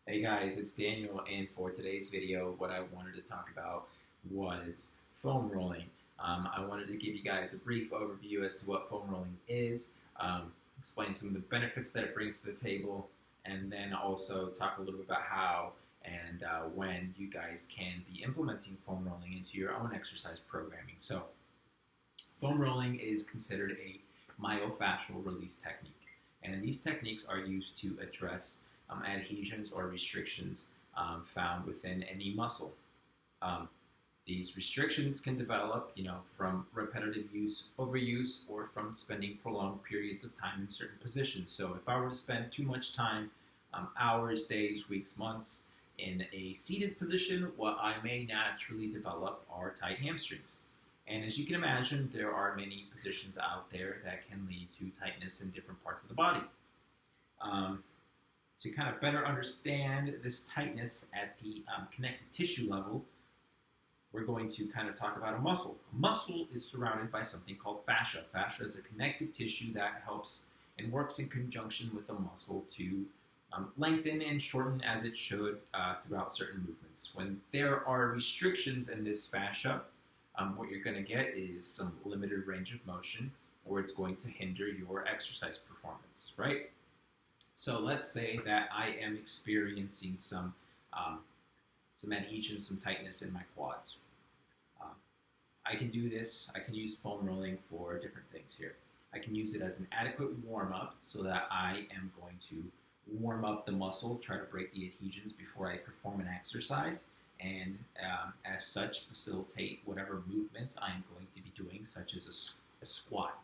Hey guys, it's Daniel, and for today's video, what I wanted to talk about was foam rolling. I wanted to give you guys a brief overview as to what foam rolling is, explain some of the benefits that it brings to the table, and then also talk a little bit about how and when you guys can be implementing foam rolling into your own exercise programming. So, foam rolling is considered a myofascial release technique, and these techniques are used to address adhesions or restrictions found within any muscle. Um, these restrictions can develop, from repetitive use, overuse, or from spending prolonged periods of time in certain positions. So if I were to spend too much time, hours, days, weeks, months, in a seated position, what I may naturally develop are tight hamstrings. And as you can imagine, there are many positions out there that can lead to tightness in different parts of the body. To kind of better understand this tightness at the connective tissue level, we're going to kind of talk about a muscle. A muscle is surrounded by something called fascia. Fascia is a connective tissue that helps and works in conjunction with the muscle to lengthen and shorten as it should throughout certain movements. When there are restrictions in this fascia, what you're going to get is some limited range of motion, or it's going to hinder your exercise performance, right? So let's say that I am experiencing some adhesion, some tightness in my quads. I can do this. I can use foam rolling for different things here. I can use it as an adequate warm-up so that I am going to warm up the muscle, try to break the adhesions before I perform an exercise, and as such facilitate whatever movements I'm going to be doing, such as a squat.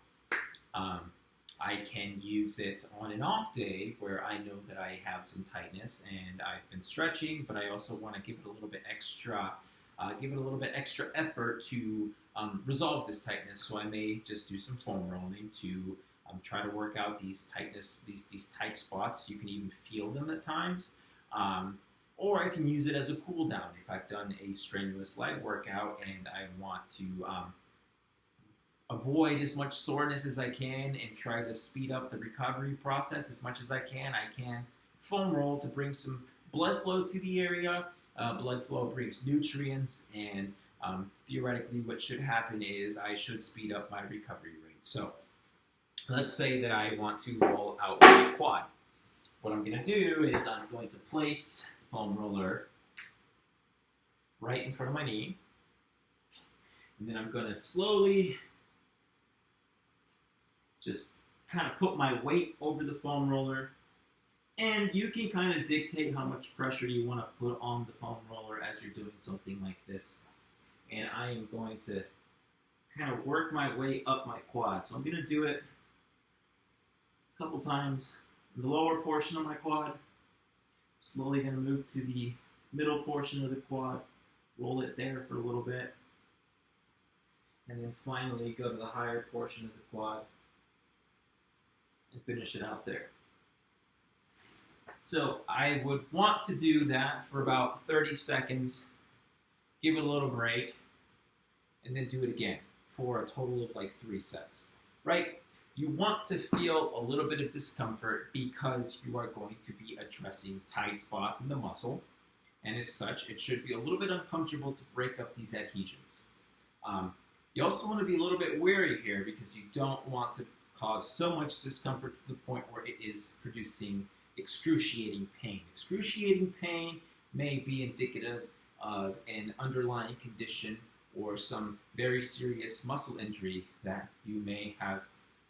I can use it on an off day where I know that I have some tightness and I've been stretching, but I also want to give it a little bit extra effort to resolve this tightness. So I may just do some foam rolling to try to work out these tight spots. You can even feel them at times. Or I can use it as a cool down if I've done a strenuous leg workout and I want to avoid as much soreness as I can and try to speed up the recovery process as much as I can. I can foam roll to bring some blood flow to the area. Blood flow brings nutrients, and theoretically what should happen is I should speed up my recovery rate. So let's say that I want to roll out my quad. What I'm going to do is I'm going to place the foam roller right in front of my knee, and then I'm going to slowly just kind of put my weight over the foam roller, and you can kind of dictate how much pressure you want to put on the foam roller as you're doing something like this. And I am going to kind of work my way up my quad. So I'm going to do it a couple times in the lower portion of my quad. Slowly going to move to the middle portion of the quad, roll it there for a little bit, and then finally go to the higher portion of the quad and finish it out there. So I would want to do that for about 30 seconds, give it a little break, and then do it again for a total of like 3 sets, right? You want to feel a little bit of discomfort because you are going to be addressing tight spots in the muscle, and as such, it should be a little bit uncomfortable to break up these adhesions. You also want to be a little bit wary here because you don't want to cause so much discomfort to the point where it is producing excruciating pain. Excruciating pain may be indicative of an underlying condition or some very serious muscle injury that you may have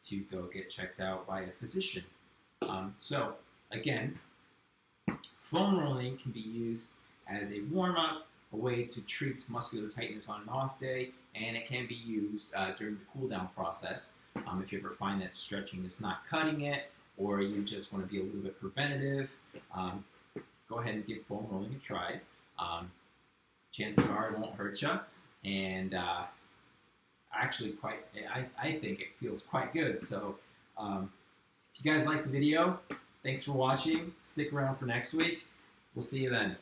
to go get checked out by a physician. So again, foam rolling can be used as a warm-up, a way to treat muscular tightness on an off day, and it can be used during the cool-down process. If you ever find that stretching is not cutting it, or you just want to be a little bit preventative, go ahead and give foam rolling a try. Chances are it won't hurt you, and actually I think it feels quite good. So if you guys liked the video, thanks for watching. Stick around for next week. We'll see you then.